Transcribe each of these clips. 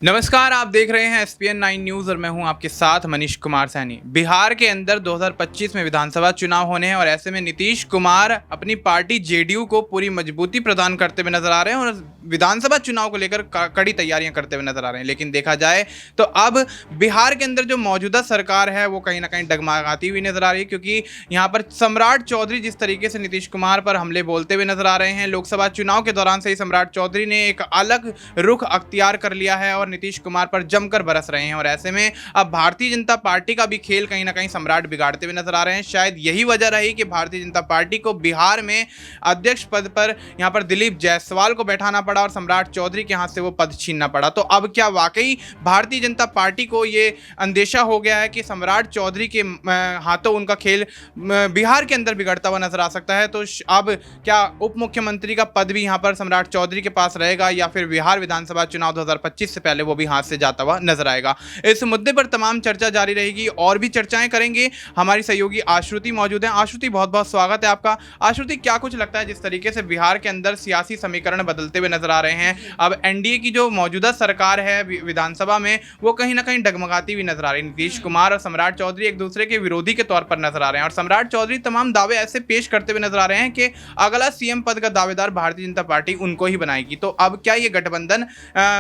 नमस्कार, आप देख रहे हैं एसपीएन 9 न्यूज़ और मैं हूं आपके साथ मनीष कुमार सैनी। बिहार के अंदर 2025 में विधानसभा चुनाव होने हैं और ऐसे में नीतीश कुमार अपनी पार्टी जेडीयू को पूरी मजबूती प्रदान करते हुए नजर आ रहे हैं और विधानसभा चुनाव को लेकर कड़ी तैयारियां करते हुए नजर आ रहे हैं। लेकिन देखा जाए तो अब बिहार के अंदर जो मौजूदा सरकार है वो कहीं ना कहीं डगमगाती हुई नजर आ रही है, क्योंकि यहाँ पर सम्राट चौधरी जिस तरीके से नीतीश कुमार पर हमले बोलते हुए नजर आ रहे हैं, लोकसभा चुनाव के दौरान से ही सम्राट चौधरी ने एक अलग रुख अख्तियार कर लिया है और नीतीश कुमार पर जमकर बरस रहे हैं। और ऐसे में अब भारतीय जनता पार्टी का भी खेल कहीं ना कहीं सम्राट बिगाड़ते हुए नजर आ रहे हैं। शायद यही वजह रही कि भारतीय जनता पार्टी को बिहार में अध्यक्ष पद पर यहां पर दिलीप जायसवाल को बैठाना पड़ा और सम्राट चौधरी के हाथ से वो पद छीनना पड़ा। तो अब क्या वाकई भारतीय जनता पार्टी को ये अंदेशा हो गया है कि सम्राट चौधरी के हाथों उनका खेल बिहार के अंदर बिगड़ता हुआ नजर आ सकता है? तो अब क्या उप मुख्यमंत्री का पद भी यहां पर सम्राट चौधरी के पास रहेगा या फिर बिहार विधानसभा चुनाव 2025 से पहले वो भी हाथ से जाता हुआ नजर आएगा? इस मुद्दे पर तमाम चर्चा जारी रहेगी और भी चर्चाएं करेंगे। हमारी सहयोगी आश्रुति मौजूद हैं। आश्रुति, बहुत बहुत स्वागत है आपका। आश्रुति, क्या कुछ लगता है जिस तरीके से बिहार के अंदर सियासी समीकरण बदलते हुए नजर आ रहे हैं, अब एनडीए की जो मौजूदा सरकार है विधानसभा में वो कहीं ना कहीं डगमगाती हुई नजर आ रही है। नीतीश कुमार और सम्राट चौधरी एक दूसरे के विरोधी के तौर पर नजर आ रहे हैं और सम्राट चौधरी तमाम दावे ऐसे पेश करते हुए नजर आ रहे हैं कि अगला सीएम पद का दावेदार भारतीय जनता पार्टी उनको ही बनाएगी। तो अब क्या ये गठबंधन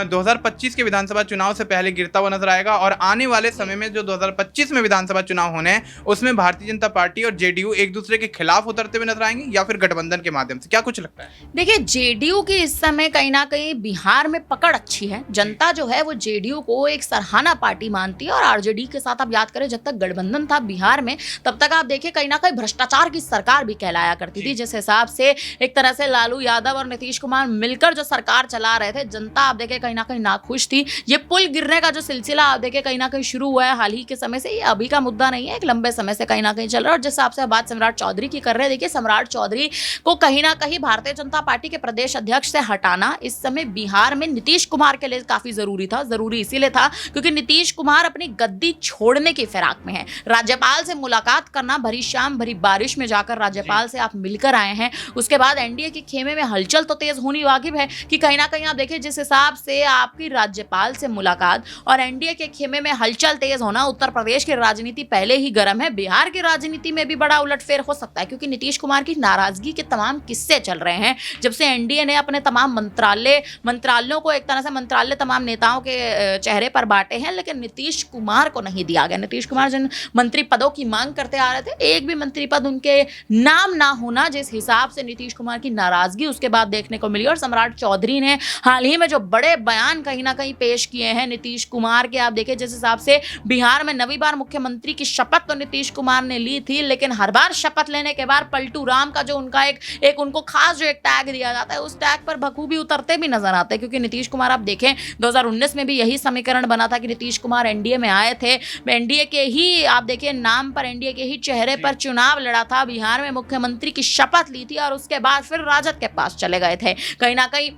2025 के विधानसभा चुनाव से पहले गिरता हुआ नजर आएगा और आने वाले समय में जो 2025 में विधानसभा चुनाव होने हैं उसमें भारतीय जनता पार्टी और जेडीयू एक दूसरे के खिलाफ उतरते हुए नजर आएंगे या फिर गठबंधन के माध्यम से? क्या कुछ लगता है? देखिए, जेडीयू की इस समय कहीं ना कहीं बिहार में पकड़ अच्छी है। जनता जो है वो जेडीयू को एक सराहना पार्टी मानती है और आरजेडी के साथ आप याद करें, जब तक गठबंधन था बिहार में तब तक आप देखिए कहीं ना कहीं भ्रष्टाचार की सरकार भी कहलाया करती थी। जिस हिसाब से एक तरह से लालू यादव और नीतीश कुमार मिलकर जो सरकार चला रहे थे, जनता आप देखे कहीं ना कहीं नाखुश थी। ये पुल गिरने का जो सिलसिला आप देखे कहीं ना कहीं शुरू हुआ है हाल ही के समय से, ये अभी का मुद्दा नहीं है, एक लंबे समय से कहीं ना कहीं चल रहा है। और जिस हिसाब से बात सम्राट चौधरी की कर रहे हैं, देखिए सम्राट चौधरी को कहीं ना कहीं भारतीय जनता पार्टी के प्रदेश अध्यक्ष से हटाना इस समय बिहार में नीतीश कुमार के लिए काफी जरूरी था। जरूरी इसीलिए था क्योंकि नीतीश कुमार अपनी गद्दी छोड़ने की फिराक में है। राज्यपाल से मुलाकात करना, भरी शाम भरी बारिश में जाकर राज्यपाल से आप मिलकर आए हैं, उसके बाद एनडीए के खेमे में हलचल तो तेज होनी वाजिब है कि कहीं ना कहीं आप देखिए जिस हिसाब से आपकी राज्यपाल से मुलाकात और एनडीए के खेमे में हलचल तेज होना, उत्तर प्रदेश की राजनीति पहले ही गर्म है, बिहार की राजनीति में भी बड़ा उलटफेर हो सकता है क्योंकि नीतीश कुमार की नाराजगी के तमाम किस्से चल रहे हैं। जब से एनडीए ने अपने तमाम मंत्रालयों को एक तरह से मंत्रालय तमाम नेताओं के चेहरे पर बांटे हैं, लेकिन नीतीश कुमार को नहीं दिया गया। नीतीश कुमार जिन मंत्री पदों की मांग करते आ रहे थे, एक भी मंत्री पद उनके नाम ना होना, जिस हिसाब से नीतीश कुमार की नाराजगी उसके बाद देखने को मिली। और सम्राट चौधरी ने हाल ही में जो बड़े बयान कहीं ना कहीं पेश किए हैं नीतीश कुमार के, आप देखिए जिस हिसाब से बिहार में नवी बार मुख्यमंत्री की शपथ तो नीतीश कुमार ने ली थी, लेकिन हर बार शपथ लेने के बाद पलटू राम का जो उनका एक उनको खास जो एक टैग दिया जाता है, उस टैग पर बखूबी उतरते भी नजर आते हैं। क्योंकि नीतीश कुमार आप देखें 2019 में भी यही समीकरण बना था कि नीतीश कुमार एनडीए में आए थे, एनडीए के ही आप देखिए नाम पर, एनडीए के ही चेहरे पर चुनाव लड़ा था, बिहार में मुख्यमंत्री की शपथ ली थी और उसके बाद फिर राजद के पास चले गए थे। कहीं ना कहीं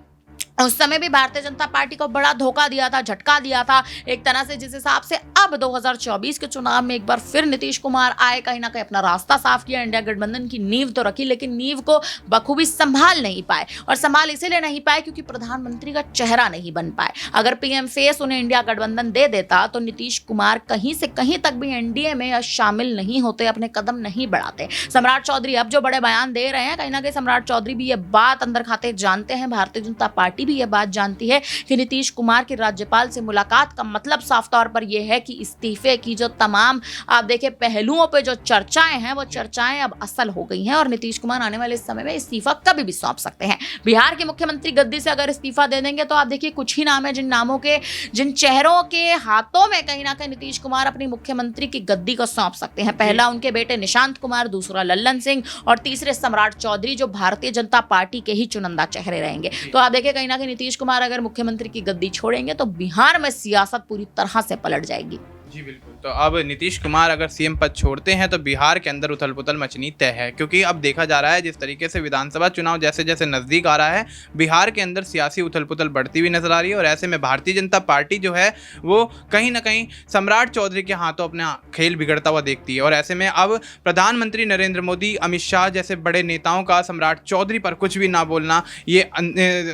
उस समय भी भारतीय जनता पार्टी को बड़ा धोखा दिया था, झटका दिया था एक तरह से, जिस हिसाब से अब 2024 के चुनाव में एक बार फिर नीतीश कुमार आए, कहीं ना कहीं अपना रास्ता साफ किया, इंडिया गठबंधन की नींव तो रखी, लेकिन नींव को बखूबी संभाल नहीं पाए। और संभाल इसीलिए नहीं पाए क्योंकि प्रधानमंत्री का चेहरा नहीं बन पाए। अगर पीएम फेस उन्हें इंडिया गठबंधन दे देता तो नीतीश कुमार कहीं से कहीं तक भी एनडीए में शामिल नहीं होते, अपने कदम नहीं बढ़ाते। सम्राट चौधरी अब जो बड़े बयान दे रहे हैं, कहीं ना कहीं सम्राट चौधरी भी ये बात अंदर खाते जानते हैं, भारतीय जनता पार्टी भी ये बात जानती है कि नीतीश कुमार की राज्यपाल से मुलाकात का मतलब साफ तौर पर यह है कि इस्तीफे की जो तमाम आप देखिए पहलुओं पे जो चर्चाएं हैं, वो चर्चाएं अब असल हो गई हैं और नीतीश कुमार आने वाले समय में इस्तीफा कभी भी सौंप सकते हैं। बिहार के मुख्यमंत्री गद्दी से अगर इस्तीफा दे देंगे तो आप देखिए कुछ ही नाम है जिन चेहरों के हाथों में कहीं ना कहीं नीतीश कुमार अपनी मुख्यमंत्री की गद्दी को सौंप सकते हैं। पहला उनके बेटे निशांत कुमार, दूसरा लल्लन सिंह और तीसरे सम्राट चौधरी, जो भारतीय जनता पार्टी के ही चुनिंदा चेहरे रहेंगे। तो आप देखिए कहीं ना कहीं नीतीश कुमार अगर मुख्यमंत्री की गद्दी छोड़ेंगे तो बिहार में सियासत पूरी तरह से पलट जाएगी। जी बिल्कुल। तो अब नीतीश कुमार अगर सीएम पद छोड़ते हैं तो बिहार के अंदर उथल-पुथल मचनी तय है, क्योंकि अब देखा जा रहा है जिस तरीके से विधानसभा चुनाव जैसे-जैसे नज़दीक आ रहा है, बिहार के अंदर सियासी उथल-पुथल बढ़ती हुई नज़र आ रही है और ऐसे में भारतीय जनता पार्टी जो है वो कहीं न कहीं सम्राट चौधरी के हाथों अपना खेल बिगड़ता हुआ देखती है और ऐसे में अब प्रधानमंत्री नरेंद्र मोदी, अमित शाह जैसे बड़े नेताओं का सम्राट चौधरी पर कुछ भी ना बोलना ये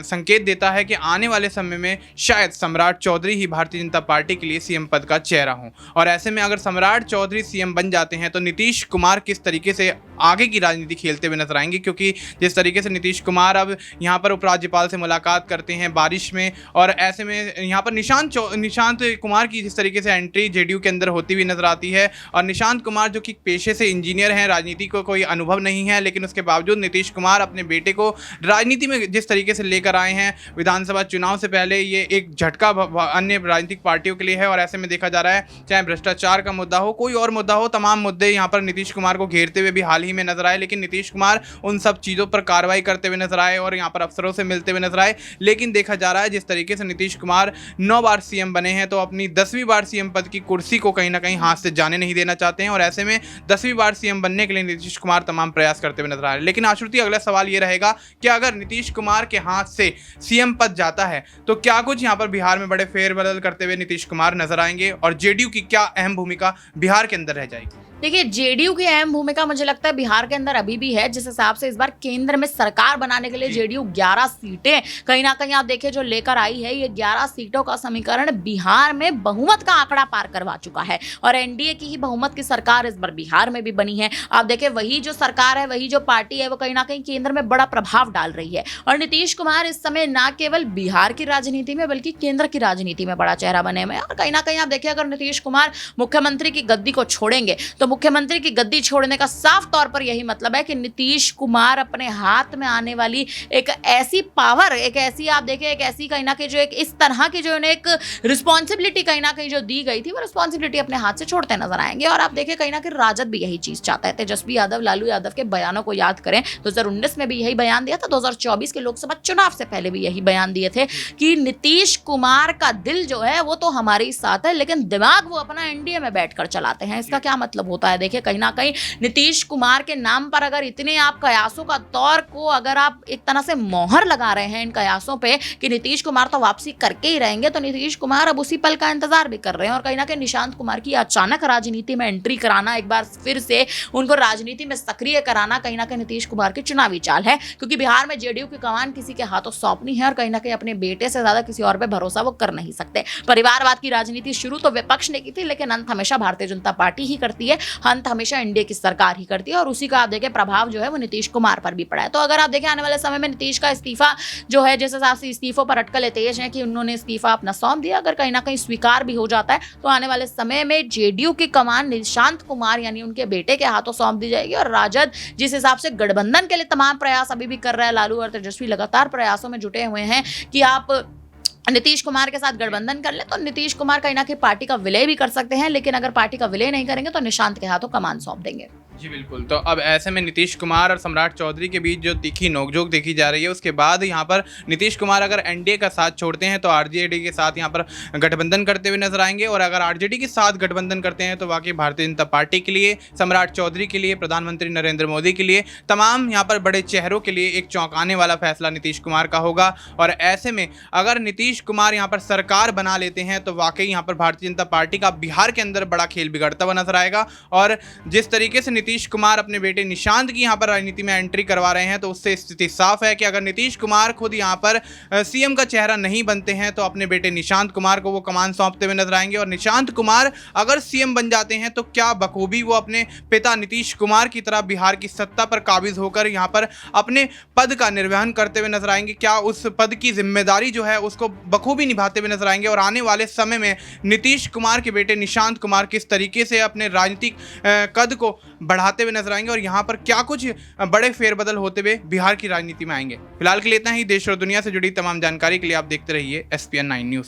संकेत देता है कि आने वाले समय में शायद सम्राट चौधरी ही भारतीय जनता पार्टी के लिए सीएम पद का चेहरा हो। और ऐसे में अगर सम्राट चौधरी सीएम बन जाते हैं तो नीतीश कुमार किस तरीके से आगे की राजनीति खेलते हुए नजर आएंगे, क्योंकि जिस तरीके से नीतीश कुमार अब यहाँ पर उपराज्यपाल से मुलाकात करते हैं बारिश में और ऐसे में यहाँ पर निशांत कुमार की जिस तरीके से एंट्री जेडीयू के अंदर होती हुई नजर आती है और निशांत कुमार जो कि पेशे से इंजीनियर हैं, राजनीति को कोई अनुभव नहीं है, लेकिन उसके बावजूद नीतीश कुमार अपने बेटे को राजनीति में जिस तरीके से लेकर आए हैं विधानसभा चुनाव से पहले, ये एक झटका अन्य राजनीतिक पार्टियों के लिए है और ऐसे में देखा जा रहा है चाहे भ्रष्टाचार का मुद्दा हो, कोई और मुद्दा हो, तमाम मुद्दे यहाँ पर नीतीश कुमार को घेरते हुए भी हाल ही में नजर आए, लेकिन नीतीश कुमार उन सब चीज़ों पर कार्रवाई करते हुए नजर आए और यहाँ पर अफसरों से मिलते हुए नजर आए। लेकिन देखा जा रहा है जिस तरीके से नीतीश कुमार 9 बार सीएम बने हैं तो अपनी 10वीं बार सीएम पद की कुर्सी को कहीं ना कहीं हाथ से जाने नहीं देना चाहते हैं और ऐसे में 10वीं बार सीएम बनने के लिए नीतीश कुमार तमाम प्रयास करते हुए नजर आ रहे हैं। लेकिन आश्रुति, अगला सवाल ये रहेगा कि अगर नीतीश कुमार के हाथ से सीएम पद जाता है तो क्या कुछ यहाँ पर बिहार में बड़े फेरबदल करते हुए नीतीश कुमार नजर आएंगे और जेडीयू की क्या अहम भूमिका बिहार के अंदर रह जाएगी? देखिए, जेडीयू की अहम भूमिका मुझे लगता है बिहार के अंदर अभी भी है, जिस हिसाब से इस बार केंद्र में सरकार बनाने के लिए जेडीयू 11 सीटें कहीं ना कहीं आप देखिए जो लेकर आई है, ये 11 सीटों का समीकरण बिहार में बहुमत का आंकड़ा पार करवा चुका है और एनडीए की ही बहुमत की सरकार इस बार बिहार में भी बनी है। आप देखिए वही जो सरकार है, वही जो पार्टी है, वो कहीं ना कहीं केंद्र में बड़ा प्रभाव डाल रही है और नीतीश कुमार इस समय न केवल बिहार की राजनीति में बल्कि केंद्र की राजनीति में बड़ा चेहरा बने हुए हैं और कहीं ना कहीं आप देखिए अगर नीतीश कुमार मुख्यमंत्री की गद्दी को छोड़ेंगे तो मुख्यमंत्री की गद्दी छोड़ने का साफ तौर पर यही मतलब है कि नीतीश कुमार अपने हाथ में आने वाली एक ऐसी पावर, एक ऐसी आप देखिए एक ऐसी कहीं ना कहीं जो एक इस तरह की जो उन्हें एक रिस्पॉन्सिबिलिटी कहीं ना कहीं जो दी गई थी वो रिस्पॉन्सिबिलिटी अपने हाथ से छोड़ते नजर आएंगे। और आप देखिए कहीं ना कहीं राजद भी यही चीज चाहता है। तेजस्वी यादव, लालू यादव के बयानों को याद करें, 2019 में भी यही बयान दिया था, 2024 के लोकसभा चुनाव से पहले भी यही बयान दिए थे कि नीतीश कुमार का दिल जो है वो तो हमारे साथ है लेकिन दिमाग वो अपना एनडीए में बैठकर चलाते हैं। इसका क्या मतलब होता है? देखिए कहीं ना कहीं नीतीश कुमार के नाम पर अगर इतने आप कयासों का दौर को अगर आप एक तरह से मोहर लगा रहे हैं इन कयासों पे कि नीतीश कुमार तो वापसी करके ही रहेंगे, तो नीतीश कुमार अब उसी पल का इंतजार भी कर रहे हैं और कहीं ना कहीं निशांत कुमार की अचानक राजनीति में एंट्री कराना, एक बार फिर से उनको राजनीति में सक्रिय कराना कहीं ना कहीं नीतीश कुमार की चुनावी चाल है, क्योंकि बिहार में जेडीयू की कमान किसी के हाथों सौंपनी है और कहीं ना कहीं अपने बेटे से ज्यादा किसी और पे भरोसा वो कर नहीं सकते। परिवारवाद की राजनीति शुरू तो विपक्ष ने की थी लेकिन अंत हमेशा भारतीय जनता पार्टी ही करती है, अंत हमेशा एनडीए की सरकार ही करती है और उसी का आप देखें प्रभाव जो है वो नीतीश कुमार पर भी पड़ा है। तो अगर आप देखें आने वाले समय में नीतीश का इस्तीफा जो है, जिस हिसाब से इस्तीफों पर अटकलें तेज हैं कि उन्होंने इस्तीफा अपना सौंप दिया, अगर कहीं ना कहीं स्वीकार भी हो जाता है तो आने वाले समय में जेडीयू की कमान निशांत कुमार यानी उनके बेटे के हाथों सौंप दी जाएगी और राजद जिस हिसाब से गठबंधन के लिए तमाम प्रयास अभी भी कर रहा है, लालू और तेजस्वी लगातार प्रयासों में जुटे हुए हैं कि आप नीतीश कुमार के साथ गठबंधन कर ले, तो नीतीश कुमार कहीं ना कहीं पार्टी का विलय भी कर सकते हैं, लेकिन अगर पार्टी का विलय नहीं करेंगे तो निशांत के हाथों कमान सौंप देंगे। जी बिल्कुल। तो अब ऐसे में नीतीश कुमार और सम्राट चौधरी के बीच जो तीखी नोकझोंक देखी जा रही है, उसके बाद यहाँ पर नीतीश कुमार अगर एनडीए का साथ छोड़ते हैं तो आरजेडी के साथ यहाँ पर गठबंधन करते हुए नजर आएंगे और अगर आरजेडी के साथ गठबंधन करते हैं तो वाकई भारतीय जनता पार्टी के लिए, सम्राट चौधरी के लिए, प्रधानमंत्री नरेंद्र मोदी के लिए, तमाम यहाँ पर बड़े चेहरों के लिए एक चौंकाने वाला फैसला नीतीश कुमार का होगा। और ऐसे में अगर नीतीश कुमार यहाँ पर सरकार बना लेते हैं तो वाकई यहाँ पर भारतीय जनता पार्टी का बिहार के अंदर बड़ा खेल बिगड़ता हुआ नजर आएगा। और जिस तरीके से नीतीश कुमार अपने बेटे निशांत की यहाँ पर राजनीति में एंट्री करवा रहे हैं तो उससे स्थिति साफ है कि अगर नीतीश कुमार खुद यहाँ पर सीएम का चेहरा नहीं बनते हैं तो अपने बेटे निशांत कुमार को वो कमान सौंपते हुए नजर आएंगे और निशांत कुमार अगर सीएम बन जाते हैं तो क्या बखूबी वो अपने पिता नीतीश कुमार की तरह बिहार की सत्ता पर काबिज होकर यहाँ पर अपने पद का निर्वहन करते हुए नजर आएंगे। क्या उस पद की जिम्मेदारी जो है उसको बखूबी निभाते हुए नजर आएंगे और आने वाले समय में नीतीश कुमार के बेटे निशांत कुमार किस तरीके से अपने राजनीतिक कद को बढ़ाते हुए नजर आएंगे और यहाँ पर क्या कुछ बड़े फेरबदल होते हुए बिहार की राजनीति में आएंगे। फिलहाल के लिए इतना ही। देश और दुनिया से जुड़ी तमाम जानकारी के लिए आप देखते रहिए SPN9 न्यूज़।